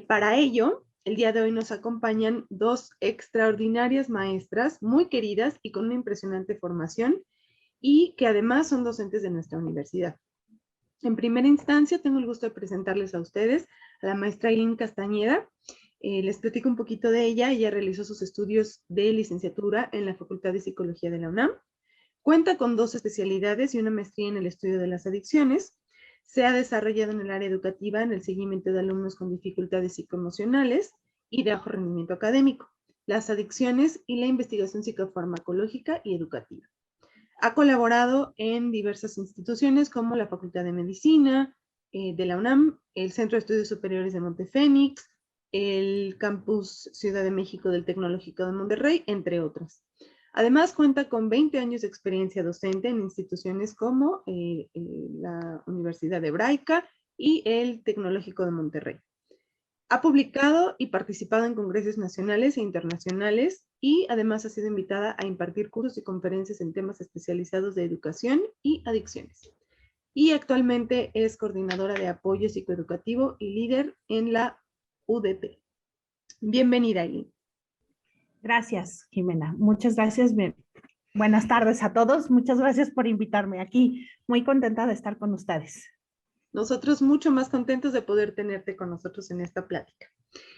Para ello, el día de hoy nos acompañan dos extraordinarias maestras, muy queridas y con una impresionante formación, y que además son docentes de nuestra universidad. En primera instancia, tengo el gusto de presentarles a ustedes a la maestra Ailín Castañeda. Les platico un poquito de ella. Ella realizó sus estudios de licenciatura en la Facultad de Psicología de la UNAM. Cuenta con 2 especialidades y una maestría en el estudio de las adicciones. Se ha desarrollado en el área educativa en el seguimiento de alumnos con dificultades psicoemocionales y de bajo rendimiento académico, las adicciones y la investigación psicofarmacológica y educativa. Ha colaborado en diversas instituciones como la Facultad de Medicina de la UNAM, el Centro de Estudios Superiores de Montefénix, el Campus Ciudad de México del Tecnológico de Monterrey, entre otras. Además, cuenta con 20 años de experiencia docente en instituciones como la Universidad Hebraica y el Tecnológico de Monterrey. Ha publicado y participado en congresos nacionales e internacionales y además ha sido invitada a impartir cursos y conferencias en temas especializados de educación y adicciones. Y actualmente es coordinadora de apoyo psicoeducativo y líder en la UDP. Bienvenida, Ailín. Gracias, Jimena. Muchas gracias. Buenas tardes a todos. Muchas gracias por invitarme aquí. Muy contenta de estar con ustedes. Nosotros mucho más contentos de poder tenerte con nosotros en esta plática.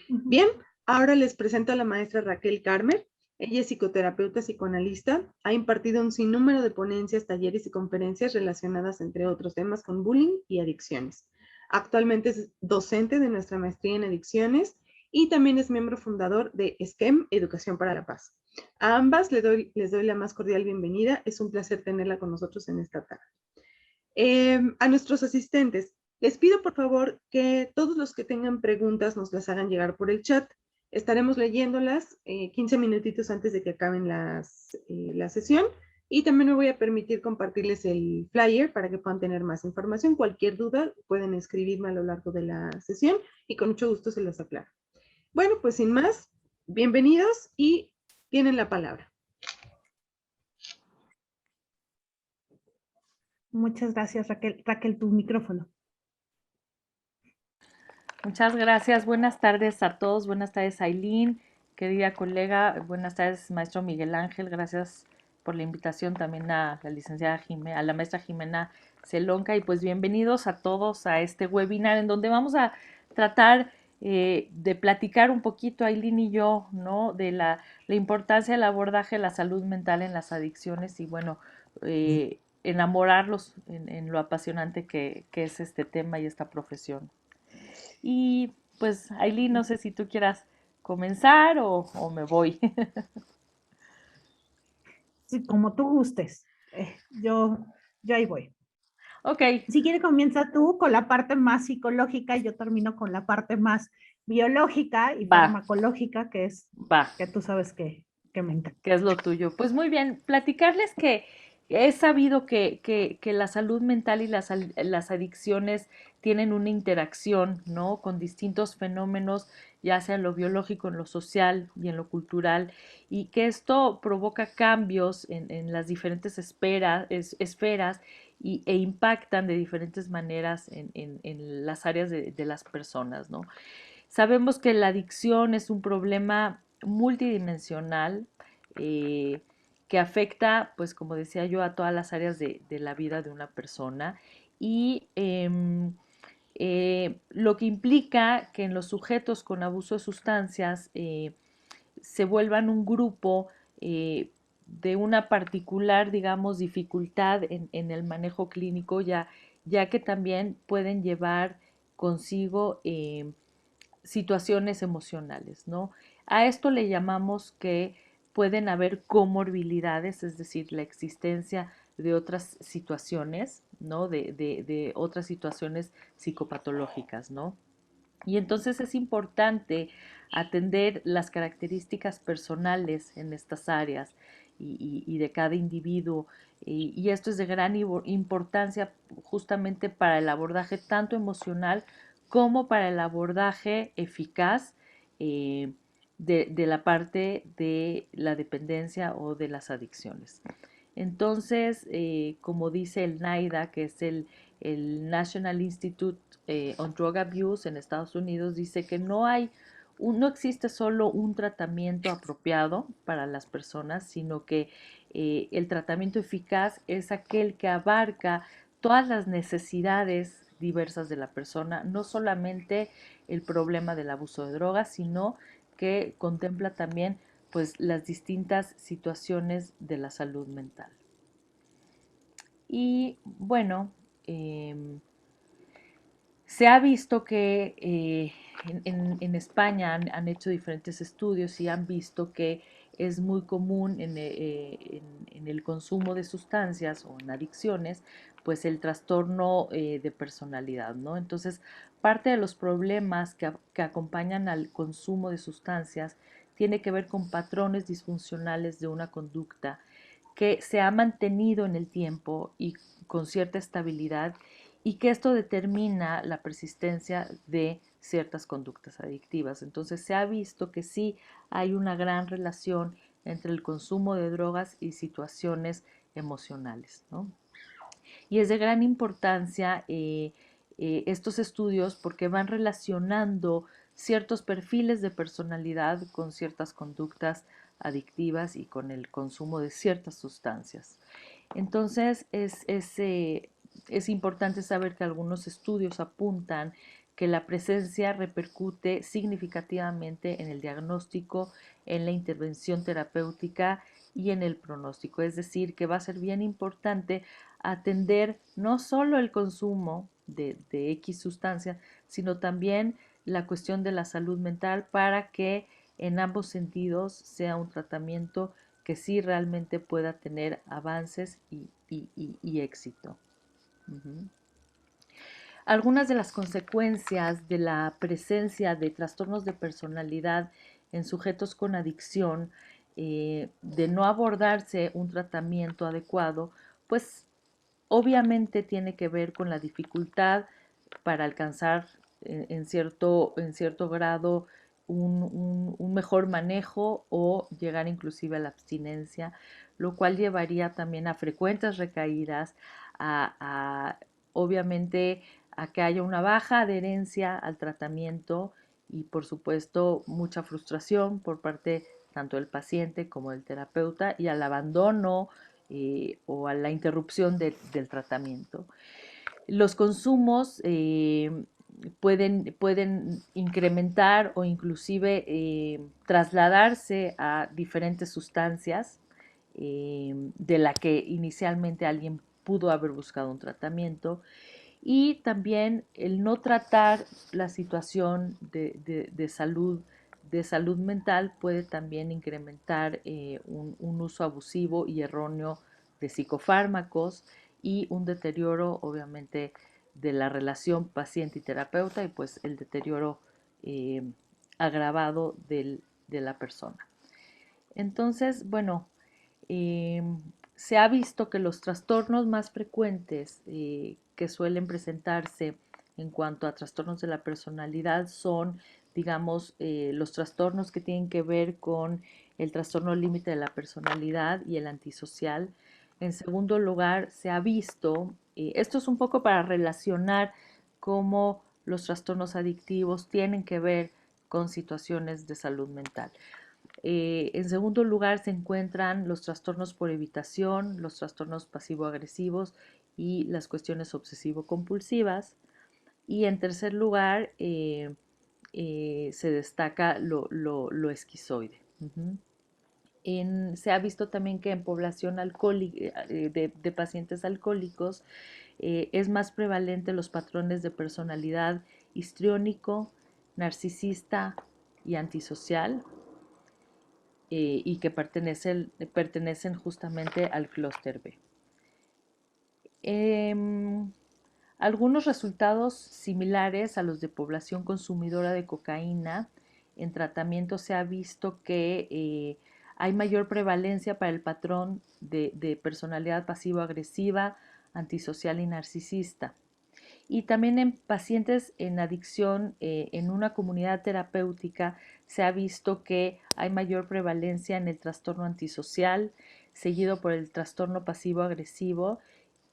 Bien, ahora les presento a la maestra Raquel Carmer. Ella es psicoterapeuta psicoanalista, ha impartido un sinnúmero de ponencias, talleres y conferencias relacionadas, entre otros temas, con bullying y adicciones. Actualmente es docente de nuestra maestría en adicciones y también es miembro fundador de SKEM, Educación para la Paz. A ambas les doy la más cordial bienvenida. Es un placer tenerla con nosotros en esta tarde. A nuestros asistentes, les pido por favor que todos los que tengan preguntas nos las hagan llegar por el chat. Estaremos leyéndolas 15 minutitos antes de que acaben la sesión, y también me voy a permitir compartirles el flyer para que puedan tener más información. Cualquier duda pueden escribirme a lo largo de la sesión y con mucho gusto se las aclaro. Bueno, pues sin más, bienvenidos y tienen la palabra. Muchas gracias, Raquel. Raquel, tu micrófono. Muchas gracias. Buenas tardes a todos. Buenas tardes, Ailín, querida colega. Buenas tardes, maestro Miguel Ángel. Gracias por la invitación también a la licenciada Jimena, a la maestra Jimena Celonca. Y pues bienvenidos a todos a este webinar en donde vamos a tratar de platicar un poquito, Ailín y yo, ¿no? De la importancia del abordaje de la salud mental en las adicciones y bueno, enamorarlos en lo apasionante que es este tema y esta profesión. Y pues, Ailín, no sé si tú quieras comenzar o me voy. Sí, como tú gustes. Yo ahí voy. Ok. Si quieres, comienza tú con la parte más psicológica y yo termino con la parte más biológica y farmacológica, que es que tú sabes que me encanta. ¿Qué es lo tuyo? Pues muy bien, platicarles que he sabido que la salud mental y las adicciones tienen una interacción, ¿no? Con distintos fenómenos, ya sea en lo biológico, en lo social y en lo cultural, y que esto provoca cambios en las diferentes esferas e impactan de diferentes maneras en las áreas de las personas, ¿no? Sabemos que la adicción es un problema multidimensional, que afecta, pues como decía yo, a todas las áreas de la vida de una persona y lo que implica que en los sujetos con abuso de sustancias se vuelvan un grupo de una particular, digamos, dificultad en el manejo clínico, ya que también pueden llevar consigo situaciones emocionales, ¿no? A esto le llamamos que pueden haber comorbilidades, es decir, la existencia de otras situaciones, ¿no? De otras situaciones psicopatológicas, ¿no? Y entonces es importante atender las características personales en estas áreas y de cada individuo. Y esto es de gran importancia justamente para el abordaje tanto emocional como para el abordaje eficaz de la parte de la dependencia o de las adicciones. Entonces, como dice el NIDA, que es el National Institute on Drug Abuse en Estados Unidos, dice que no existe solo un tratamiento apropiado para las personas, sino que el tratamiento eficaz es aquel que abarca todas las necesidades diversas de la persona, no solamente el problema del abuso de drogas, sino que contempla también pues las distintas situaciones de la salud mental. Y bueno, se ha visto que en España han hecho diferentes estudios y han visto que es muy común en el consumo de sustancias o en adicciones, pues el trastorno de personalidad, ¿no? Entonces, parte de los problemas que acompañan al consumo de sustancias tiene que ver con patrones disfuncionales de una conducta que se ha mantenido en el tiempo y con cierta estabilidad y que esto determina la persistencia de ciertas conductas adictivas. Entonces se ha visto que sí hay una gran relación entre el consumo de drogas y situaciones emocionales, ¿no? Y es de gran importancia estos estudios porque van relacionando ciertos perfiles de personalidad con ciertas conductas adictivas y con el consumo de ciertas sustancias. Entonces es importante saber que algunos estudios apuntan que la presencia repercute significativamente en el diagnóstico, en la intervención terapéutica y en el pronóstico. Es decir, que va a ser bien importante atender no solo el consumo de X sustancia, sino también la cuestión de la salud mental para que en ambos sentidos sea un tratamiento que sí realmente pueda tener avances y éxito. Algunas de las consecuencias de la presencia de trastornos de personalidad en sujetos con adicción, de no abordarse un tratamiento adecuado, pues obviamente tiene que ver con la dificultad para alcanzar en cierto grado un mejor manejo o llegar inclusive a la abstinencia, lo cual llevaría también a frecuentes recaídas, obviamente a que haya una baja adherencia al tratamiento y por supuesto mucha frustración por parte tanto del paciente como del terapeuta y al abandono o a la interrupción del tratamiento. Los consumos pueden incrementar o inclusive trasladarse a diferentes sustancias de la que inicialmente alguien pudo haber buscado un tratamiento y también el no tratar la situación de salud mental puede también incrementar un uso abusivo y erróneo de psicofármacos y un deterioro obviamente de la relación paciente y terapeuta y pues el deterioro eh, agravado de la persona. Entonces, bueno, eh, se ha visto que los trastornos más frecuentes que suelen presentarse en cuanto a trastornos de la personalidad son, digamos, los trastornos que tienen que ver con el trastorno límite de la personalidad y el antisocial. En segundo lugar, se ha visto, esto es un poco para relacionar cómo los trastornos adictivos tienen que ver con situaciones de salud mental. En segundo lugar se encuentran los trastornos por evitación, los trastornos pasivo-agresivos y las cuestiones obsesivo-compulsivas. Y en tercer lugar se destaca lo esquizoide. Se ha visto también que en población alcohólica, de pacientes alcohólicos es más prevalente los patrones de personalidad histriónico, narcisista y antisocial, y que pertenecen justamente al clúster B. Algunos resultados similares a los de población consumidora de cocaína en tratamiento se ha visto que hay mayor prevalencia para el patrón de personalidad pasivo-agresiva, antisocial y narcisista. Y también en pacientes en adicción en una comunidad terapéutica se ha visto que hay mayor prevalencia en el trastorno antisocial, seguido por el trastorno pasivo-agresivo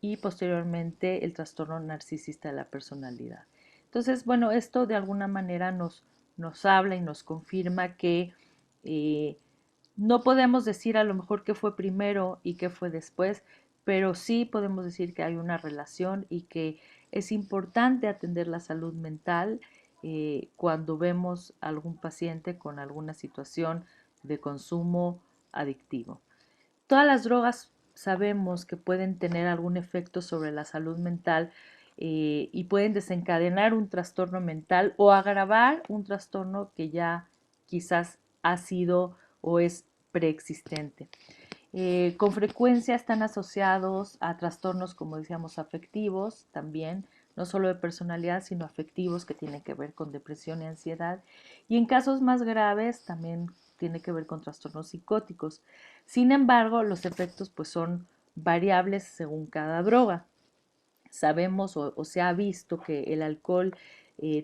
y posteriormente el trastorno narcisista de la personalidad. Entonces, bueno, esto de alguna manera nos habla y nos confirma que no podemos decir a lo mejor qué fue primero y qué fue después, pero sí podemos decir que hay una relación y que es importante atender la salud mental cuando vemos a algún paciente con alguna situación de consumo adictivo. Todas las drogas sabemos que pueden tener algún efecto sobre la salud mental y pueden desencadenar un trastorno mental o agravar un trastorno que ya quizás ha sido o es preexistente. Con frecuencia están asociados a trastornos, como decíamos, afectivos también, no solo de personalidad, sino afectivos que tienen que ver con depresión y ansiedad. Y en casos más graves también tiene que ver con trastornos psicóticos. Sin embargo, los efectos pues son variables según cada droga. Sabemos o se ha visto que el alcohol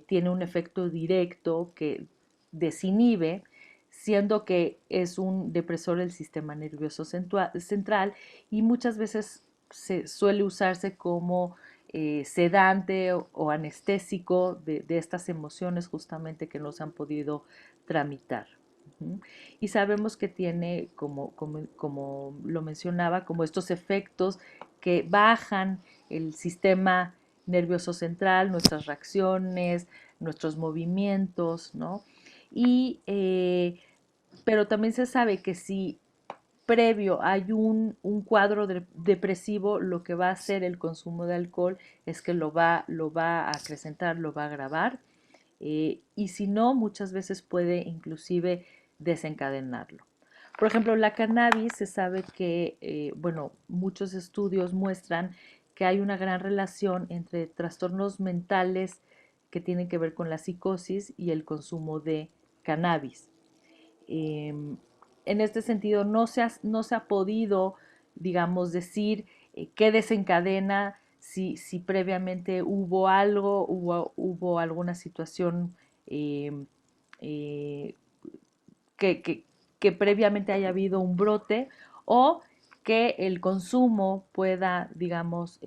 tiene un efecto directo que desinhibe, siendo que es un depresor del sistema nervioso central y muchas veces se suele usarse como sedante o anestésico de estas emociones justamente que no se han podido tramitar. Y sabemos que tiene, como lo mencionaba, como estos efectos que bajan el sistema nervioso central, nuestras reacciones, nuestros movimientos, ¿no? Pero también se sabe que si previo hay un cuadro depresivo, lo que va a hacer el consumo de alcohol es que lo va a acrecentar, lo va a agravar, y si no, muchas veces puede inclusive desencadenarlo. Por ejemplo, la cannabis se sabe que, bueno, muchos estudios muestran que hay una gran relación entre trastornos mentales que tienen que ver con la psicosis y el consumo de cannabis. En este sentido, no se ha podido, digamos, decir qué desencadena, si previamente hubo algo, hubo alguna situación eh, eh, que, que, que previamente haya habido un brote o que el consumo pueda, digamos,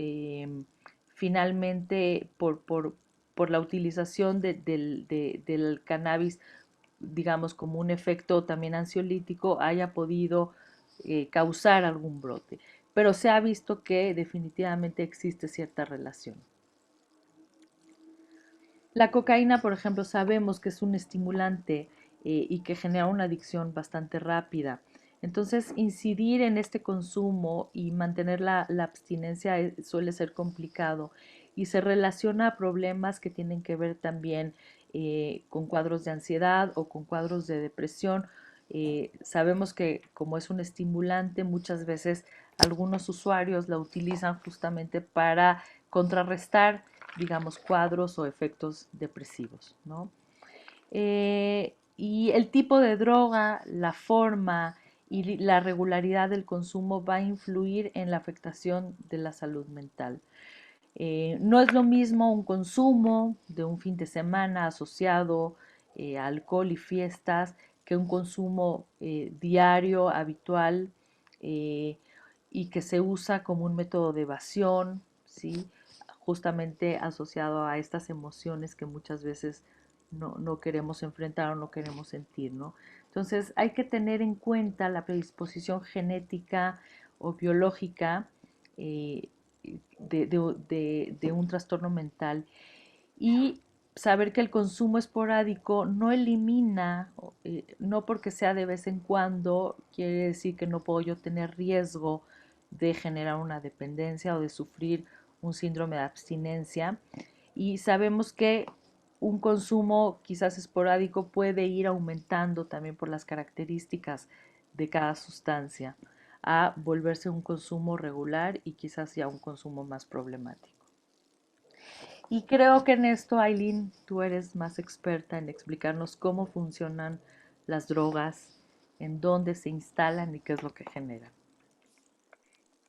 finalmente por la utilización del cannabis, digamos, como un efecto también ansiolítico, haya podido causar algún brote. Pero se ha visto que definitivamente existe cierta relación. La cocaína, por ejemplo, sabemos que es un estimulante y que genera una adicción bastante rápida. Entonces, incidir en este consumo y mantener la abstinencia suele ser complicado y se relaciona a problemas que tienen que ver también con cuadros de ansiedad o con cuadros de depresión. Sabemos que como es un estimulante, muchas veces algunos usuarios la utilizan justamente para contrarrestar, digamos, cuadros o efectos depresivos, ¿no? Y el tipo de droga, la forma y la regularidad del consumo va a influir en la afectación de la salud mental. No es lo mismo un consumo de un fin de semana asociado a alcohol y fiestas que un consumo diario, habitual, eh, y que se usa como un método de evasión, ¿sí? Justamente asociado a estas emociones que muchas veces no queremos enfrentar o no queremos sentir, ¿no? Entonces hay que tener en cuenta la predisposición genética o biológica de un trastorno mental y saber que el consumo esporádico no elimina, no porque sea de vez en cuando, quiere decir que no puedo yo tener riesgo de generar una dependencia o de sufrir un síndrome de abstinencia. Y sabemos que un consumo quizás esporádico puede ir aumentando también por las características de cada sustancia a volverse un consumo regular y quizás ya un consumo más problemático. Y creo que en esto, Aileen, tú eres más experta en explicarnos cómo funcionan las drogas, en dónde se instalan y qué es lo que generan.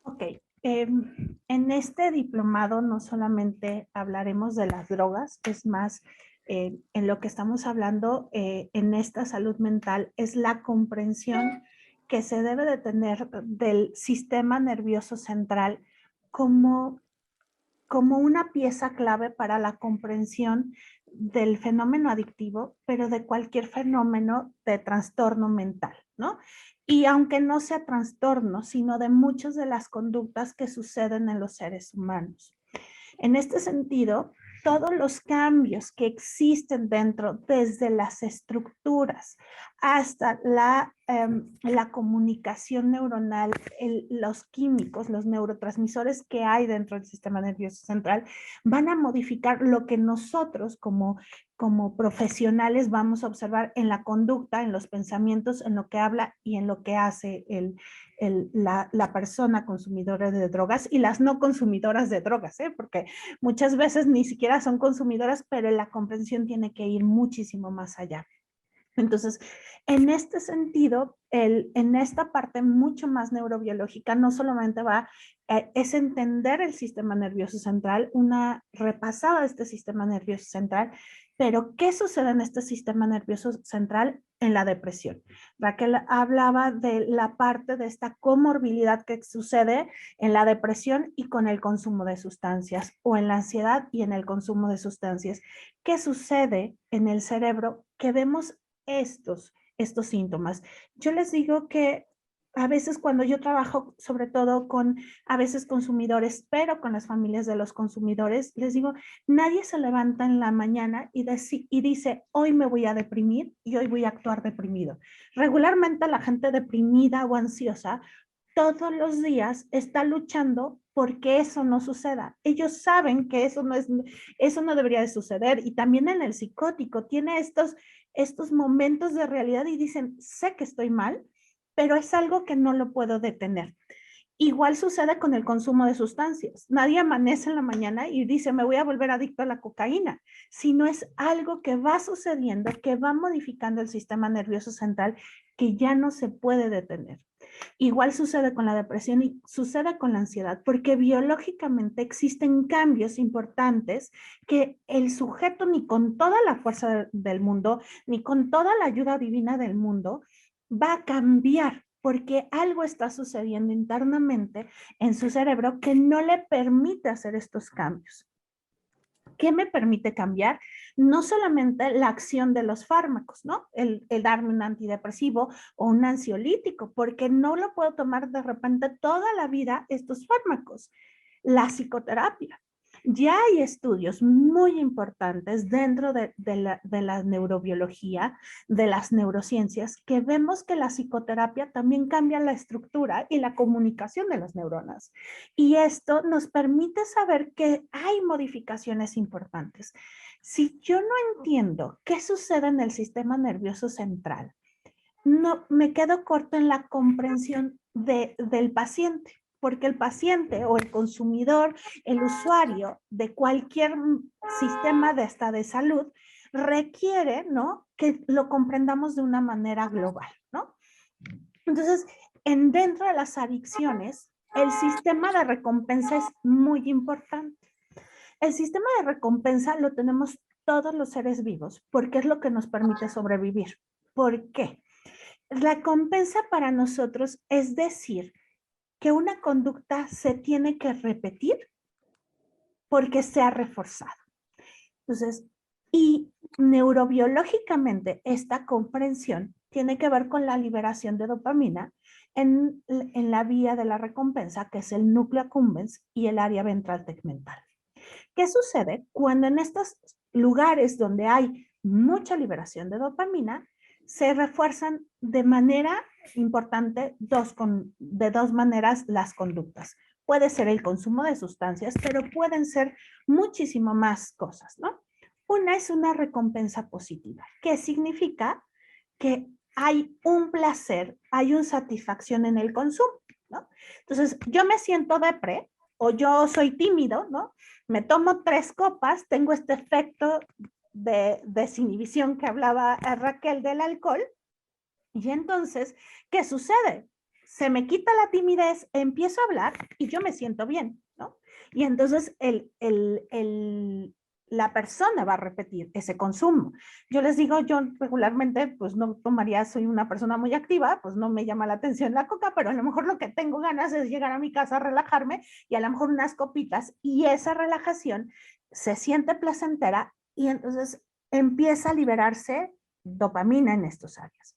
Ok, en este diplomado no solamente hablaremos de las drogas, es más, en lo que estamos hablando en esta salud mental es la comprensión que se debe de tener del sistema nervioso central como una pieza clave para la comprensión del fenómeno adictivo, pero de cualquier fenómeno de trastorno mental, ¿no? Y aunque no sea trastorno, sino de muchas de las conductas que suceden en los seres humanos. En este sentido, todos los cambios que existen dentro, desde las estructuras hasta la comunicación neuronal, los químicos, los neurotransmisores que hay dentro del sistema nervioso central, van a modificar lo que nosotros como profesionales vamos a observar en la conducta, en los pensamientos, en lo que habla y en lo que hace la persona consumidora de drogas y las no consumidoras de drogas, porque muchas veces ni siquiera son consumidoras, pero la comprensión tiene que ir muchísimo más allá. Entonces, en este sentido, en esta parte mucho más neurobiológica, no solamente es entender el sistema nervioso central, una repasada de este sistema nervioso central, pero ¿qué sucede en este sistema nervioso central en la depresión? Raquel hablaba de la parte de esta comorbilidad que sucede en la depresión y con el consumo de sustancias, o en la ansiedad y en el consumo de sustancias. ¿Qué sucede en el cerebro? Que vemos estos síntomas. Yo les digo que a veces cuando yo trabajo, sobre todo con a veces consumidores, pero con las familias de los consumidores, les digo, nadie se levanta en la mañana y dice, hoy me voy a deprimir y hoy voy a actuar deprimido. Regularmente la gente deprimida o ansiosa todos los días está luchando porque eso no suceda. Ellos saben que eso no debería de suceder, y también en el psicótico tiene estos momentos de realidad y dicen, sé que estoy mal, pero es algo que no lo puedo detener. Igual sucede con el consumo de sustancias. Nadie amanece en la mañana y dice, me voy a volver adicto a la cocaína, sino es algo que va sucediendo, que va modificando el sistema nervioso central, que ya no se puede detener. Igual sucede con la depresión y sucede con la ansiedad, porque biológicamente existen cambios importantes que el sujeto, ni con toda la fuerza del mundo, ni con toda la ayuda divina del mundo, va a cambiar, porque algo está sucediendo internamente en su cerebro que no le permite hacer estos cambios. ¿Qué me permite cambiar? No solamente la acción de los fármacos, ¿no? El darme un antidepresivo o un ansiolítico, porque no lo puedo tomar de repente toda la vida estos fármacos. La psicoterapia. Ya hay estudios muy importantes dentro de la neurobiología, de las neurociencias, que vemos que la psicoterapia también cambia la estructura y la comunicación de las neuronas. Y esto nos permite saber que hay modificaciones importantes. Si yo no entiendo qué sucede en el sistema nervioso central, no me quedo corto en la comprensión del paciente, porque el paciente o el consumidor, el usuario de cualquier sistema de salud, requiere, ¿no?, que lo comprendamos de una manera global, ¿no? Entonces, dentro de las adicciones, el sistema de recompensa es muy importante. El sistema de recompensa lo tenemos todos los seres vivos, porque es lo que nos permite sobrevivir. ¿Por qué? La recompensa para nosotros es decir que una conducta se tiene que repetir porque se ha reforzado. Entonces, y neurobiológicamente esta comprensión tiene que ver con la liberación de dopamina en la vía de la recompensa, que es el núcleo accumbens y el área ventral tegmental. ¿Qué sucede cuando en estos lugares donde hay mucha liberación de dopamina se refuerzan de manera importante de dos maneras las conductas? Puede ser el consumo de sustancias, pero pueden ser muchísimo más cosas, ¿no? Una es una recompensa positiva, que significa que hay un placer, hay una satisfacción en el consumo, ¿no? Entonces, yo me siento depre o yo soy tímido, ¿no? Me tomo 3 copas, tengo este efecto de desinhibición que hablaba Raquel del alcohol, y entonces, ¿qué sucede? Se me quita la timidez, empiezo a hablar y yo me siento bien, ¿no? Y entonces la persona va a repetir ese consumo. Yo les digo, yo regularmente pues no tomaría, soy una persona muy activa, pues no me llama la atención la coca, pero a lo mejor lo que tengo ganas es llegar a mi casa a relajarme y a lo mejor unas copitas, y esa relajación se siente placentera y entonces empieza a liberarse dopamina en estas áreas.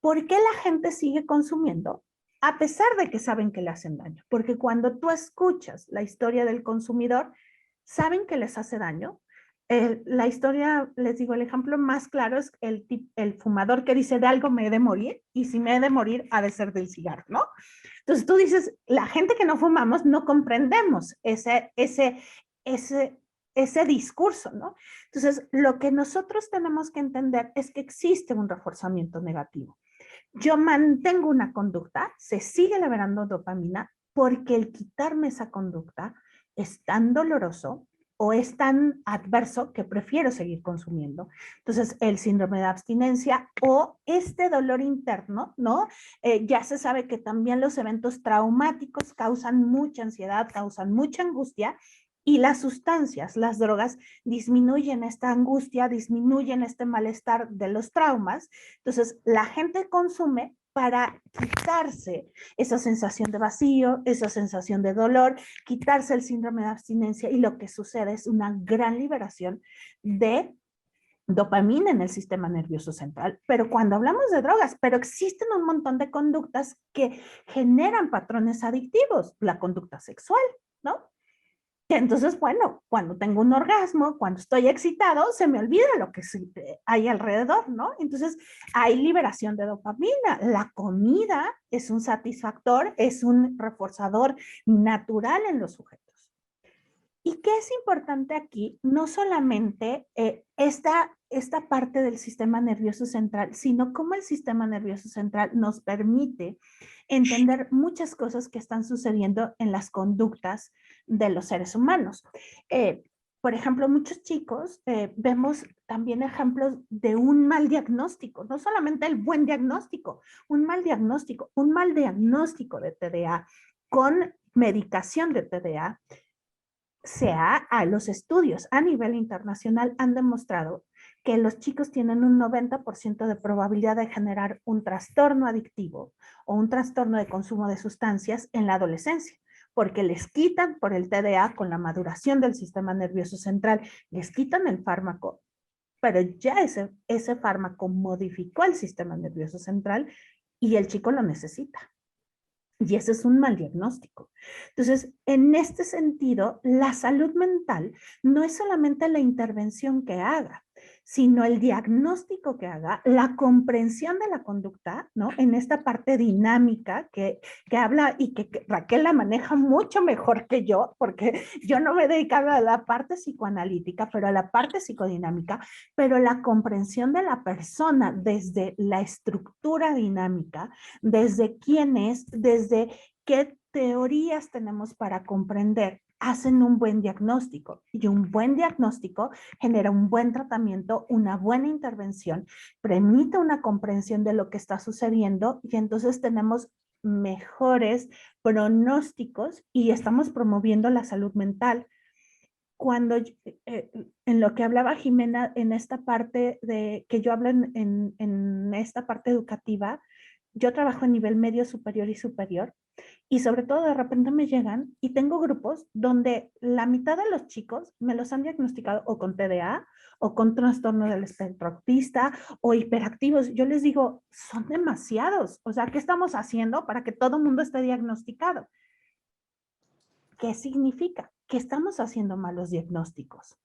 ¿Por qué la gente sigue consumiendo? A pesar de que saben que le hacen daño, porque cuando tú escuchas la historia del consumidor, saben que les hace daño. La historia, les digo, el ejemplo más claro es el fumador que dice, de algo me he de morir, y si me he de morir, ha de ser del cigarro, ¿no? Entonces tú dices, la gente que no fumamos no comprendemos ese discurso, ¿no? Entonces, lo que nosotros tenemos que entender es que existe un reforzamiento negativo. Yo mantengo una conducta, se sigue liberando dopamina, porque el quitarme esa conducta es tan doloroso o es tan adverso que prefiero seguir consumiendo. Entonces, el síndrome de abstinencia o este dolor interno, ¿no? Ya se sabe que también los eventos traumáticos causan mucha ansiedad, causan mucha angustia, y las sustancias, las drogas, disminuyen esta angustia, disminuyen este malestar de los traumas. Entonces, la gente consume para quitarse esa sensación de vacío, esa sensación de dolor, quitarse el síndrome de abstinencia, y lo que sucede es una gran liberación de dopamina en el sistema nervioso central. Pero cuando hablamos de drogas, pero existen un montón de conductas que generan patrones adictivos, la conducta sexual, ¿no? Entonces, bueno, cuando tengo un orgasmo, cuando estoy excitado, se me olvida lo que hay alrededor, ¿no? Entonces, hay liberación de dopamina. La comida es un satisfactor, es un reforzador natural en los sujetos. ¿Y qué es importante aquí? No solamente esta parte del sistema nervioso central, sino cómo el sistema nervioso central nos permite entender muchas cosas que están sucediendo en las conductas de los seres humanos. Por ejemplo, muchos chicos vemos también ejemplos de un mal diagnóstico, no solamente el buen diagnóstico, un mal diagnóstico de TDA con medicación de TDA. Los estudios a nivel internacional han demostrado que los chicos tienen un 90% de probabilidad de generar un trastorno adictivo o un trastorno de consumo de sustancias en la adolescencia, porque les quitan por el TDA con la maduración del sistema nervioso central, les quitan el fármaco, pero ya ese fármaco modificó el sistema nervioso central y el chico lo necesita. Y ese es un mal diagnóstico. Entonces, en este sentido, la salud mental no es solamente la intervención que haga, sino el diagnóstico que haga, la comprensión de la conducta, ¿no? En esta parte dinámica que habla y que Raquel la maneja mucho mejor que yo, porque yo no me he dedicado a la parte psicoanalítica, pero a la parte psicodinámica, pero la comprensión de la persona desde la estructura dinámica, desde quién es, desde qué teorías tenemos para comprender, hacen un buen diagnóstico, y un buen diagnóstico genera un buen tratamiento, una buena intervención, permite una comprensión de lo que está sucediendo, y entonces tenemos mejores pronósticos y estamos promoviendo la salud mental. Cuando en lo que hablaba Jimena, en esta parte de que yo hablo en esta parte educativa, yo trabajo en nivel medio, superior y superior, y sobre todo de repente me llegan y tengo grupos donde la mitad de los chicos me los han diagnosticado o con TDA o con trastorno del espectro autista o hiperactivos. Yo les digo, son demasiados. O sea, ¿qué estamos haciendo para que todo el mundo esté diagnosticado? ¿Qué significa? Que estamos haciendo malos diagnósticos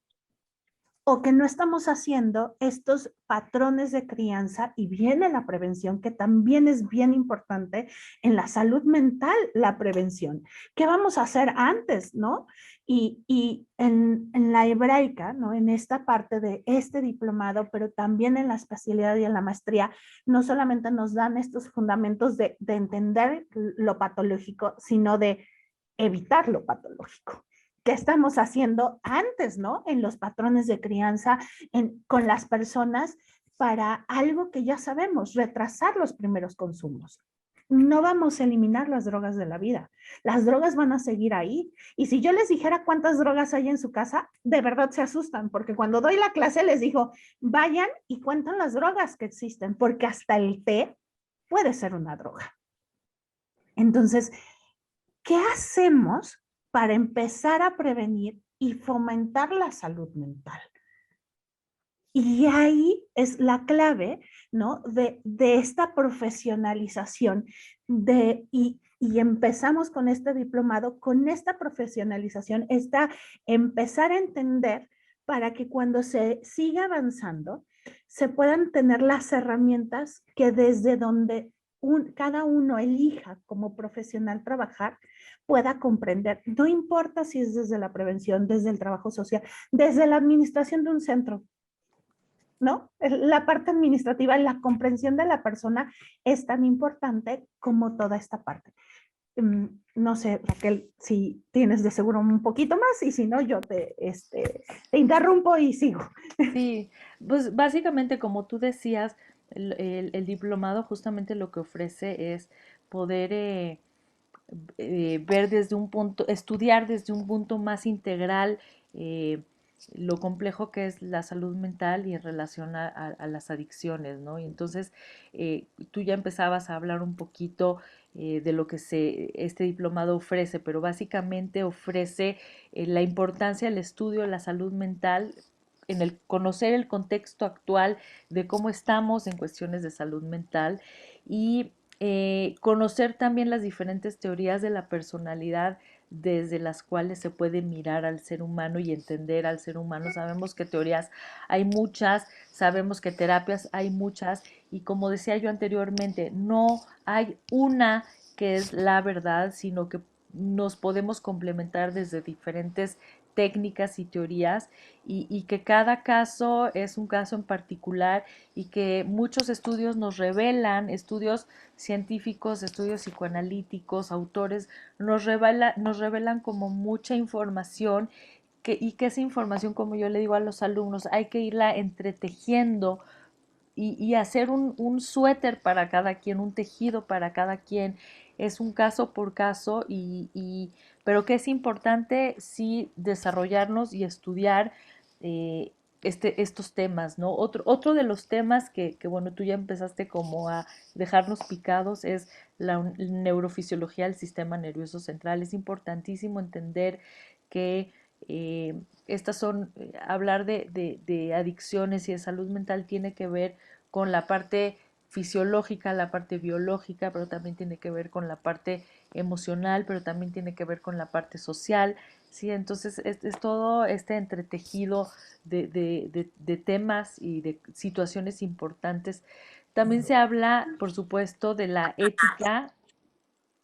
o que no estamos haciendo estos patrones de crianza, y viene la prevención, que también es bien importante en la salud mental, la prevención. ¿Qué vamos a hacer antes, no? Y en la hebraica, ¿no? En esta parte de este diplomado, pero también en la especialidad y en la maestría, no solamente nos dan estos fundamentos de entender lo patológico, sino de evitar lo patológico. ¿Qué estamos haciendo antes, no? En los patrones de crianza, con las personas, para algo que ya sabemos, retrasar los primeros consumos. no vamos a eliminar las drogas de la vida. Las drogas van a seguir ahí. Y si yo les dijera cuántas drogas hay en su casa, de verdad se asustan, porque cuando doy la clase les digo, vayan y cuentan las drogas que existen, porque hasta el té puede ser una droga. Entonces, ¿qué hacemos para empezar a prevenir y fomentar la salud mental? Y ahí es la clave, ¿no? De esta profesionalización y empezamos con este diplomado, con esta profesionalización, empezar a entender para que cuando se siga avanzando, se puedan tener las herramientas que desde donde cada uno elija como profesional trabajar, pueda comprender. No importa si es desde la prevención, desde el trabajo social, desde la administración de un centro, ¿no? La parte administrativa, la comprensión de la persona es tan importante como toda esta parte. No sé, Raquel, si tienes de seguro un poquito más y si no, yo te interrumpo y sigo. Sí, pues básicamente como tú decías, el diplomado justamente lo que ofrece es poder ver desde un punto, estudiar desde un punto más integral eh, lo complejo que es la salud mental y en relación a las adicciones, ¿no? Y entonces tú ya empezabas a hablar un poquito de lo que este diplomado ofrece, pero básicamente ofrece la importancia del estudio de la salud mental en el conocer el contexto actual de cómo estamos en cuestiones de salud mental y conocer también las diferentes teorías de la personalidad desde las cuales se puede mirar al ser humano y entender al ser humano. Sabemos que teorías hay muchas, sabemos que terapias hay muchas y como decía yo anteriormente, no hay una que es la verdad, sino que nos podemos complementar desde diferentes técnicas y teorías y que cada caso es un caso en particular y que muchos estudios nos revelan, estudios científicos, estudios psicoanalíticos, autores, nos revelan como mucha información y que esa información, como yo le digo a los alumnos, hay que irla entretejiendo y hacer un suéter para cada quien, un tejido para cada quien. Es un caso por caso, pero que es importante sí desarrollarnos y estudiar eh, estos temas, ¿no? Otro de los temas bueno, tú ya empezaste como a dejarnos picados es la neurofisiología del sistema nervioso central. Es importantísimo entender que estas son, hablar de adicciones y de salud mental tiene que ver con la parte fisiológica, la parte biológica, pero también tiene que ver con la parte emocional, pero también tiene que ver con la parte social, ¿sí? Entonces es todo este entretejido de temas y de situaciones importantes. También se habla, por supuesto, de la ética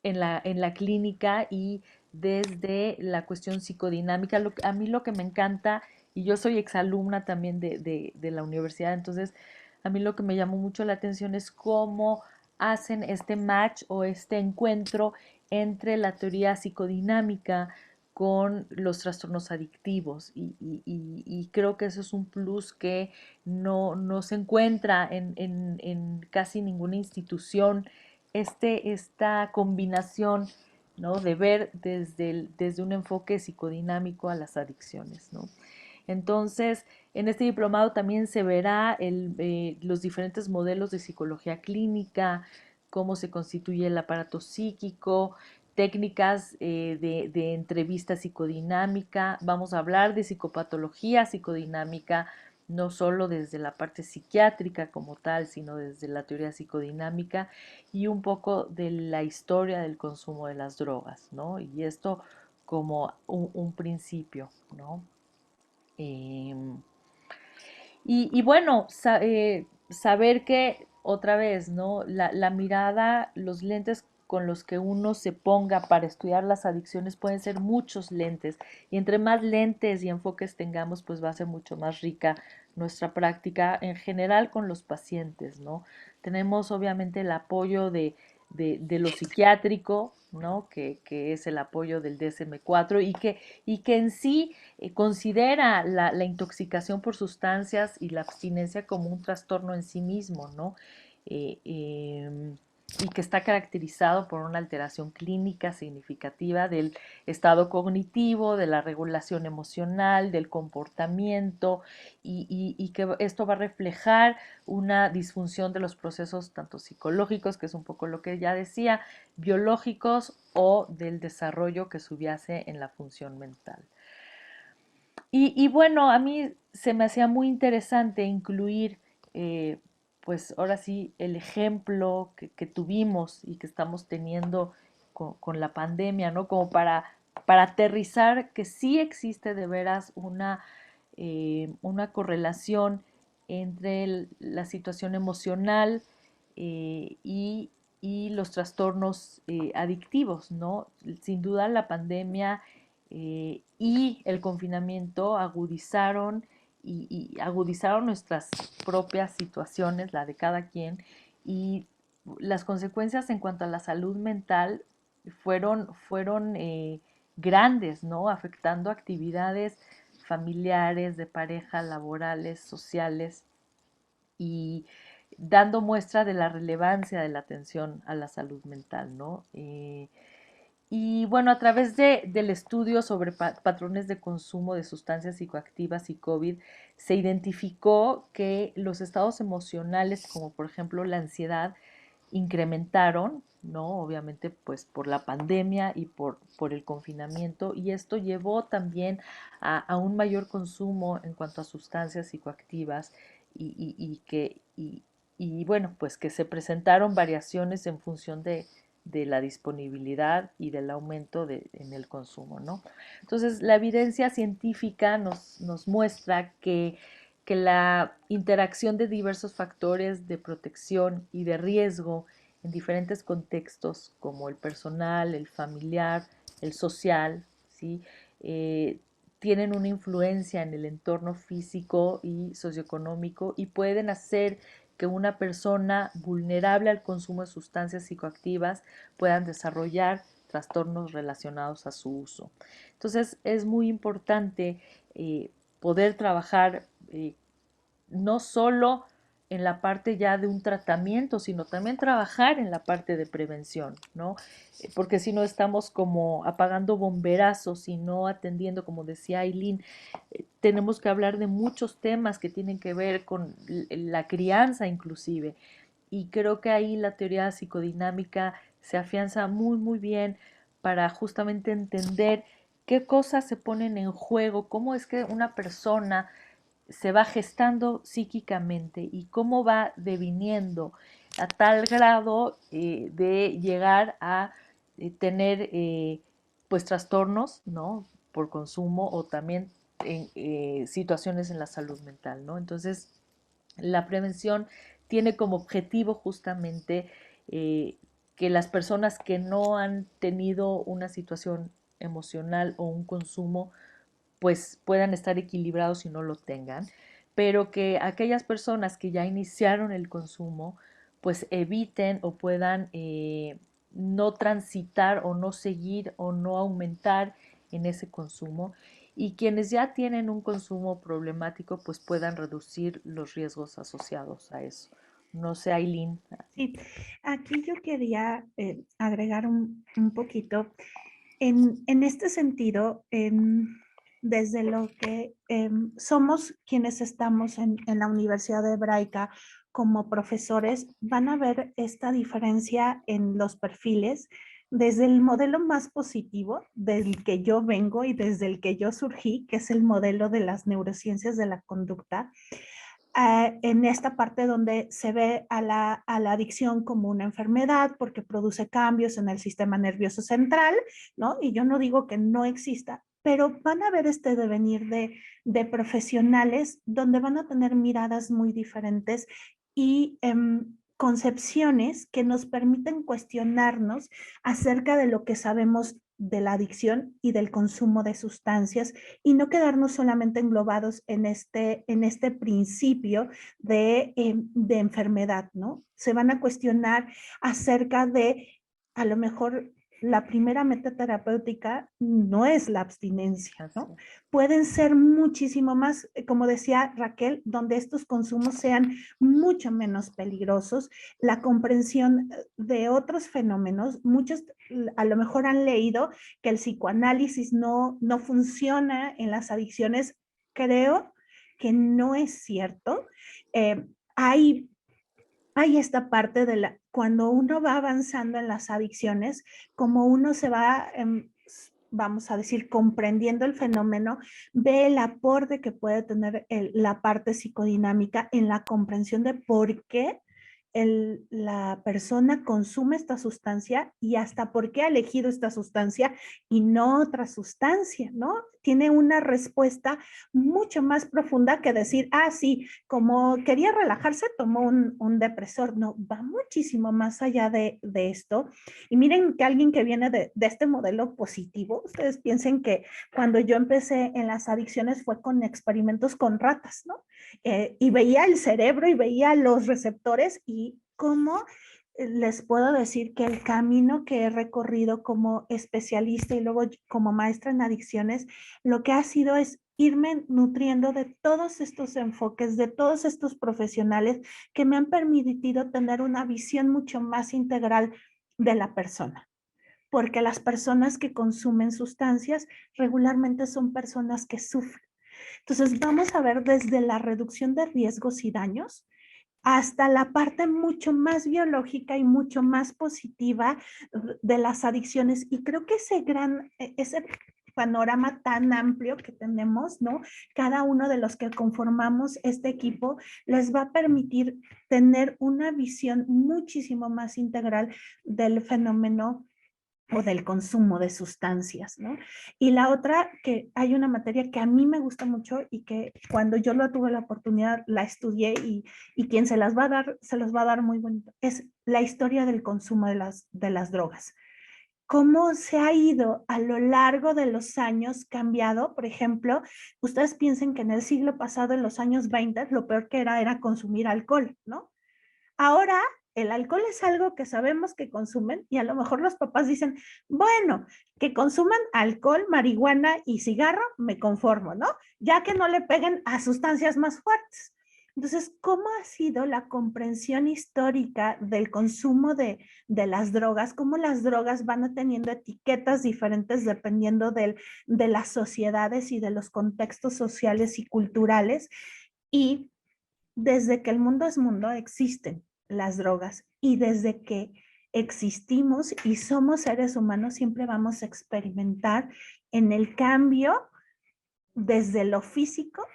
en la clínica y desde la cuestión psicodinámica. A mí lo que me encanta, y yo soy exalumna también de la universidad, entonces a mí lo que me llamó mucho la atención es cómo hacen este match o este encuentro entre la teoría psicodinámica con los trastornos adictivos y creo que eso es un plus que no se encuentra en casi ninguna institución esta combinación, ¿no? De ver desde un enfoque psicodinámico a las adicciones, ¿no? Entonces, en este diplomado también se verá los diferentes modelos de psicología clínica, cómo se constituye el aparato psíquico, técnicas de entrevista psicodinámica, vamos a hablar de psicopatología psicodinámica, no solo desde la parte psiquiátrica como tal, sino desde la teoría psicodinámica y un poco de la historia del consumo de las drogas, ¿no? Y esto como un principio, ¿no? Eh, bueno, saber que otra vez, ¿no? La mirada, los lentes con los que uno se ponga para estudiar las adicciones pueden ser muchos lentes y entre más lentes y enfoques tengamos, pues va a ser mucho más rica nuestra práctica en general con los pacientes, ¿no? Tenemos obviamente el apoyo de lo psiquiátrico, ¿no? Que es el apoyo del DSM-4 y que en sí considera la intoxicación por sustancias y la abstinencia como un trastorno en sí mismo, ¿no? Eh, eh, y que está caracterizado por una alteración clínica significativa del estado cognitivo, de la regulación emocional, del comportamiento y que esto va a reflejar una disfunción de los procesos tanto psicológicos, que es un poco lo que ya decía, biológicos o del desarrollo que subyace en la función mental. Y bueno, a mí se me hacía muy interesante incluir, eh, pues ahora sí, el ejemplo que tuvimos y que estamos teniendo con la pandemia, ¿no? Como para aterrizar que sí existe de veras una correlación entre la situación emocional y los trastornos adictivos, ¿no? Sin duda la pandemia y el confinamiento agudizaron nuestras propias situaciones, la de cada quien, y las consecuencias en cuanto a la salud mental fueron grandes, ¿no? Afectando actividades familiares, de pareja, laborales, sociales y dando muestra de la relevancia de la atención a la salud mental, ¿no? Y bueno, a través del estudio sobre patrones de consumo de sustancias psicoactivas y COVID, se identificó que los estados emocionales, como por ejemplo la ansiedad, incrementaron, ¿no? Obviamente, pues por la pandemia y por el confinamiento, y esto llevó también a un mayor consumo en cuanto a sustancias psicoactivas y bueno, pues que se presentaron variaciones en función de la disponibilidad y del aumento en el consumo, ¿no? Entonces, la evidencia científica nos muestra que la interacción de diversos factores de protección y de riesgo en diferentes contextos, como el personal, el familiar, el social, ¿sí? Tienen una influencia en el entorno físico y socioeconómico y pueden hacer que una persona vulnerable al consumo de sustancias psicoactivas puedan desarrollar trastornos relacionados a su uso. Entonces es muy importante poder trabajar no solo en la parte ya de un tratamiento, sino también trabajar en la parte de prevención, ¿no? Porque si no estamos como apagando bomberazos y no atendiendo, como decía Aileen, tenemos que hablar de muchos temas que tienen que ver con la crianza inclusive. Y creo que ahí la teoría psicodinámica se afianza muy, muy bien para justamente entender qué cosas se ponen en juego, cómo es que una persona se va gestando psíquicamente y cómo va deviniendo a tal grado de llegar a tener pues trastornos, ¿no? Por consumo o también en situaciones en la salud mental, ¿no? Entonces, la prevención tiene como objetivo justamente eh, que las personas que no han tenido una situación emocional o un consumo pues puedan estar equilibrados y no lo tengan, pero que aquellas personas que ya iniciaron el consumo, pues eviten o puedan no transitar o no seguir o no aumentar en ese consumo y quienes ya tienen un consumo problemático, pues puedan reducir los riesgos asociados a eso. No sé, Aileen. Sí, aquí yo quería agregar un poquito. En este sentido, desde lo que somos quienes estamos en la Universidad Hebraica como profesores, van a ver esta diferencia en los perfiles desde el modelo más positivo, del que yo vengo y desde el que yo surgí, que es el modelo de las neurociencias de la conducta, en esta parte donde se ve a la adicción como una enfermedad porque produce cambios en el sistema nervioso central, ¿no? Y yo no digo que no exista, pero van a ver este devenir de profesionales donde van a tener miradas muy diferentes y concepciones que nos permiten cuestionarnos acerca de lo que sabemos de la adicción y del consumo de sustancias y no quedarnos solamente englobados en este principio de enfermedad, ¿no? Se van a cuestionar acerca de, a lo mejor, la primera meta terapéutica no es la abstinencia, ¿no? Así es. Pueden ser muchísimo más, como decía Raquel, donde estos consumos sean mucho menos peligrosos, la comprensión de otros fenómenos. Muchos a lo mejor han leído que el psicoanálisis no funciona en las adicciones. Creo que no es cierto. Hay esta parte de cuando uno va avanzando en las adicciones, como uno se va, vamos a decir, comprendiendo el fenómeno, ve el aporte que puede tener la parte psicodinámica en la comprensión de por qué la persona consume esta sustancia y hasta por qué ha elegido esta sustancia y no otra sustancia, ¿no? Tiene una respuesta mucho más profunda que decir, sí, como quería relajarse, tomó un depresor. No, va muchísimo más allá de esto. Y miren que alguien que viene de este modelo positivo, ustedes piensen que cuando yo empecé en las adicciones fue con experimentos con ratas, ¿no? Y veía el cerebro y veía los receptores y cómo les puedo decir que el camino que he recorrido como especialista y luego como maestra en adicciones, lo que ha sido es irme nutriendo de todos estos enfoques, de todos estos profesionales que me han permitido tener una visión mucho más integral de la persona. Porque las personas que consumen sustancias regularmente son personas que sufren. Entonces, vamos a ver desde la reducción de riesgos y daños hasta la parte mucho más biológica y mucho más positiva de las adicciones. Y creo que ese panorama tan amplio que tenemos, ¿no? Cada uno de los que conformamos este equipo les va a permitir tener una visión muchísimo más integral del fenómeno o del consumo de sustancias, ¿no? Y la otra, que hay una materia que a mí me gusta mucho y que cuando yo lo tuve la oportunidad la estudié y quien se las va a dar, se los va a dar muy bonito, es la historia del consumo de las drogas. Cómo se ha ido a lo largo de los años cambiado. Por ejemplo, ustedes piensen que en el siglo pasado, en los años 20, lo peor que era consumir alcohol, ¿no? Ahora el alcohol es algo que sabemos que consumen y a lo mejor los papás dicen, bueno, que consuman alcohol, marihuana y cigarro, me conformo, ¿no? Ya que no le peguen a sustancias más fuertes. Entonces, ¿cómo ha sido la comprensión histórica del consumo de las drogas? ¿Cómo las drogas van teniendo etiquetas diferentes dependiendo de las sociedades y de los contextos sociales y culturales? Y desde que el mundo es mundo existen las drogas y desde que existimos y somos seres humanos siempre vamos a experimentar en el cambio desde lo físico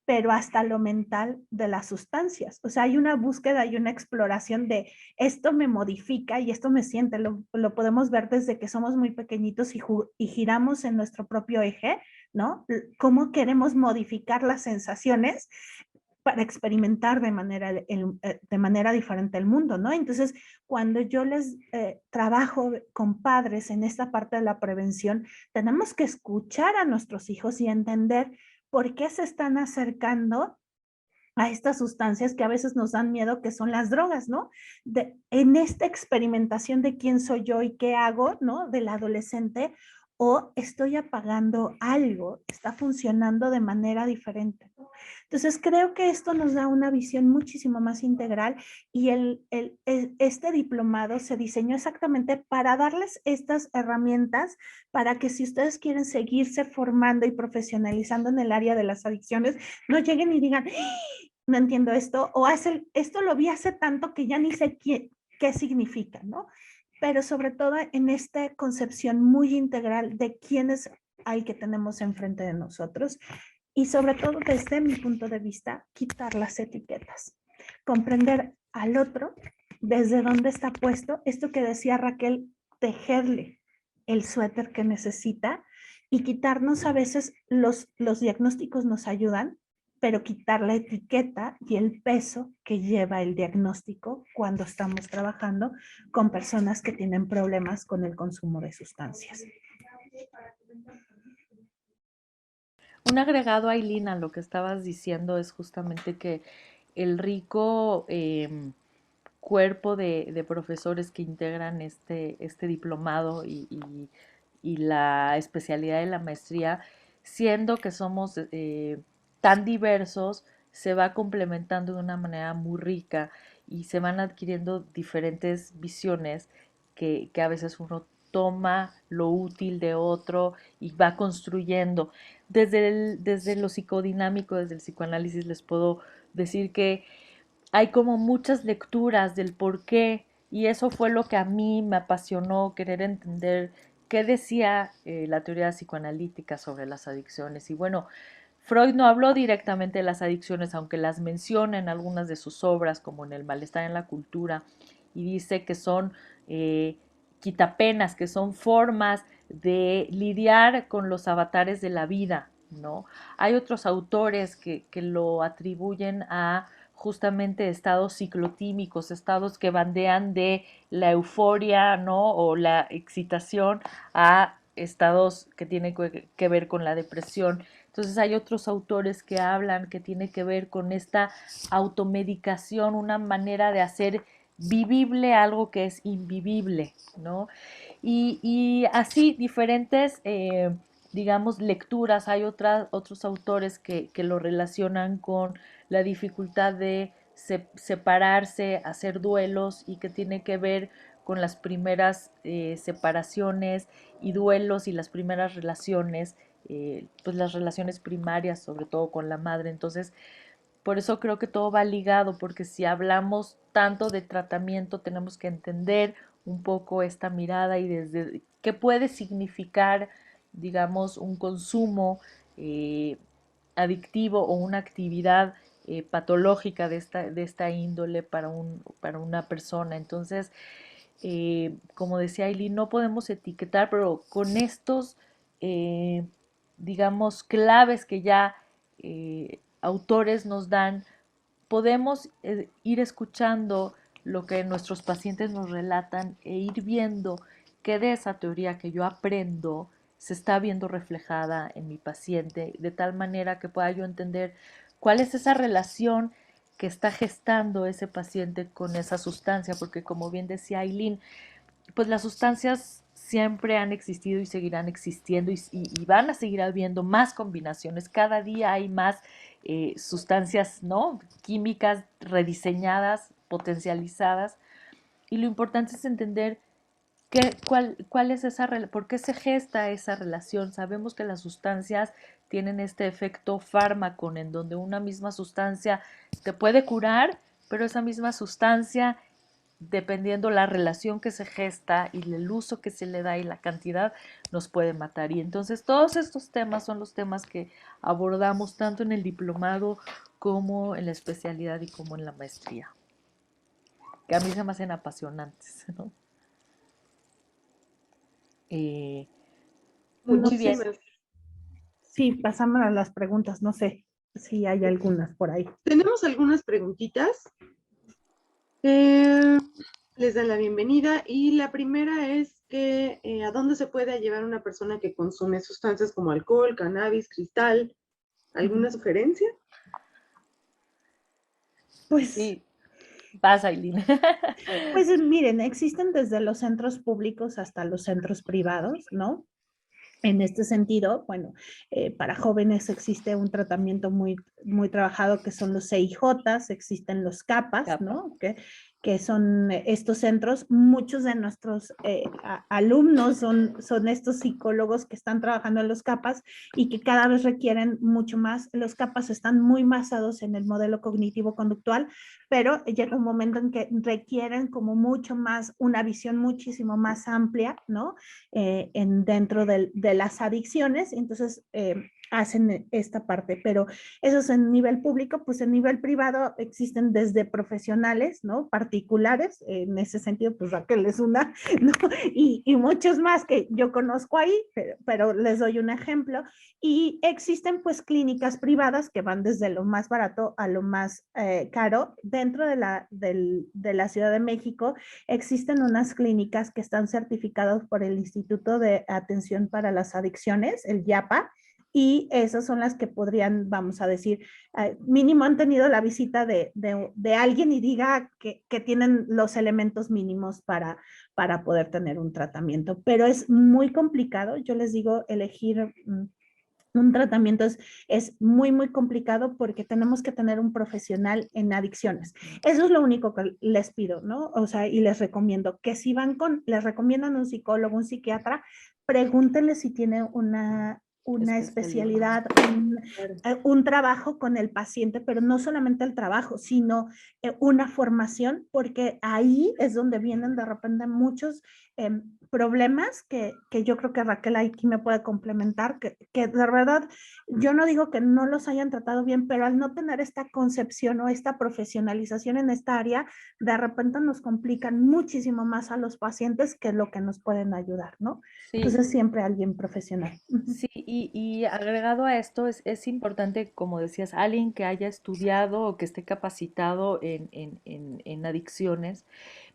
pero hasta lo mental de las sustancias. O sea, hay una búsqueda y una exploración de esto me modifica y esto me siente. Lo podemos ver desde que somos muy pequeñitos y giramos en nuestro propio eje, ¿no? Cómo queremos modificar las sensaciones para experimentar de manera diferente el mundo, ¿no? Entonces, cuando yo les trabajo con padres en esta parte de la prevención, tenemos que escuchar a nuestros hijos y entender por qué se están acercando a estas sustancias que a veces nos dan miedo, que son las drogas, ¿no? En esta experimentación de quién soy yo y qué hago, ¿no? Del adolescente, o estoy apagando algo, está funcionando de manera diferente, ¿no? Entonces, creo que esto nos da una visión muchísimo más integral y este diplomado se diseñó exactamente para darles estas herramientas para que si ustedes quieren seguirse formando y profesionalizando en el área de las adicciones, no lleguen y digan, no entiendo esto, o esto lo vi hace tanto que ya ni sé qué significa, ¿no? Pero sobre todo en esta concepción muy integral de quién es al que tenemos enfrente de nosotros y sobre todo desde mi punto de vista, quitar las etiquetas, comprender al otro desde dónde está puesto, esto que decía Raquel, tejerle el suéter que necesita y quitarnos a veces los diagnósticos nos ayudan, pero quitar la etiqueta y el peso que lleva el diagnóstico cuando estamos trabajando con personas que tienen problemas con el consumo de sustancias. Un agregado, Aileen, a lo que estabas diciendo es justamente que el rico cuerpo de profesores que integran este diplomado y la especialidad de la maestría, siendo que somos tan diversos, se va complementando de una manera muy rica y se van adquiriendo diferentes visiones que a veces uno toma lo útil de otro y va construyendo. Desde lo psicodinámico, desde el psicoanálisis, les puedo decir que hay como muchas lecturas del por qué y eso fue lo que a mí me apasionó, querer entender qué decía la teoría psicoanalítica sobre las adicciones. Y bueno, Freud no habló directamente de las adicciones, aunque las menciona en algunas de sus obras, como en El malestar en la cultura, y dice que son quitapenas, que son formas de lidiar con los avatares de la vida, ¿no? Hay otros autores que lo atribuyen a justamente estados ciclotímicos, estados que bandean de la euforia, ¿no? O la excitación a estados que tienen que ver con la depresión. Entonces hay otros autores que hablan que tiene que ver con esta automedicación, una manera de hacer vivible algo que es invivible, ¿no? Y así diferentes, digamos, lecturas. Hay otros autores que lo relacionan con la dificultad de separarse, hacer duelos y que tiene que ver con las primeras separaciones y duelos y las primeras relaciones, pues las relaciones primarias, sobre todo con la madre. Entonces, por eso creo que todo va ligado, porque si hablamos tanto de tratamiento, tenemos que entender un poco esta mirada y desde qué puede significar, digamos, un consumo adictivo o una actividad patológica de esta índole para una persona. Entonces, como decía Aileen, no podemos etiquetar, pero con estos, digamos, claves que ya autores nos dan, podemos ir escuchando lo que nuestros pacientes nos relatan e ir viendo qué de esa teoría que yo aprendo se está viendo reflejada en mi paciente, de tal manera que pueda yo entender cuál es esa relación que está gestando ese paciente con esa sustancia, porque como bien decía Aileen, pues las sustancias siempre han existido y seguirán existiendo y van a seguir habiendo más combinaciones. Cada día hay más sustancias, ¿no? Químicas rediseñadas, potencializadas. Y lo importante es entender cuál es esa, por qué se gesta esa relación. Sabemos que las sustancias tienen este efecto fármaco en donde una misma sustancia te puede curar, pero esa misma sustancia, dependiendo la relación que se gesta y el uso que se le da y la cantidad, nos puede matar. Y entonces todos estos temas son los temas que abordamos tanto en el diplomado como en la especialidad y como en la maestría, que a mí se me hacen apasionantes, ¿no? Eh, muy bien. Muchísimas. Sí, pasamos a las preguntas, no sé si hay algunas por ahí. Tenemos algunas preguntitas. Les dan la bienvenida y la primera es que ¿a dónde se puede llevar una persona que consume sustancias como alcohol, cannabis, cristal? ¿Alguna sugerencia? Pues, Sí, vas, Aileen. pues miren, existen desde los centros públicos hasta los centros privados, ¿no? En este sentido, bueno, para jóvenes existe un tratamiento muy trabajado que son los CIJs, existen los CAPAs, ¿no? Que son estos centros. Muchos de nuestros alumnos son estos psicólogos que están trabajando en los CAPAs y que cada vez requieren mucho más. Los CAPAs están muy basados en el modelo cognitivo-conductual, pero llega un momento en que requieren como mucho más, una visión muchísimo más amplia, ¿no? Dentro de las adicciones, entonces hacen esta parte, pero eso es en nivel público. Pues en nivel privado existen desde profesionales, ¿no? Particulares, en ese sentido, pues Raquel es una, ¿no? Y muchos más que yo conozco ahí, pero les doy un ejemplo. Y existen pues clínicas privadas que van desde lo más barato a lo más caro. Dentro de la Ciudad de México existen unas clínicas que están certificadas por el Instituto de Atención para las Adicciones, el IAPA, y esas son las que podrían, vamos a decir, mínimo han tenido la visita de alguien y diga que tienen los elementos mínimos para poder tener un tratamiento. Pero es muy complicado, yo les digo, elegir un tratamiento es muy, muy complicado porque tenemos que tener un profesional en adicciones. Eso es lo único que les pido, ¿no? O sea, y les recomiendo que si van les recomiendan un psicólogo, un psiquiatra, pregúntenle si tiene una especialidad, un trabajo con el paciente, pero no solamente el trabajo, sino una formación, porque ahí es donde vienen de repente muchos problemas que yo creo que Raquel aquí me puede complementar, que de verdad yo no digo que no los hayan tratado bien, pero al no tener esta concepción o esta profesionalización en esta área, de repente nos complican muchísimo más a los pacientes que lo que nos pueden ayudar, ¿no? Sí, Entonces siempre alguien profesional. sí, y agregado a esto es importante, como decías, alguien que haya estudiado o que esté capacitado en adicciones,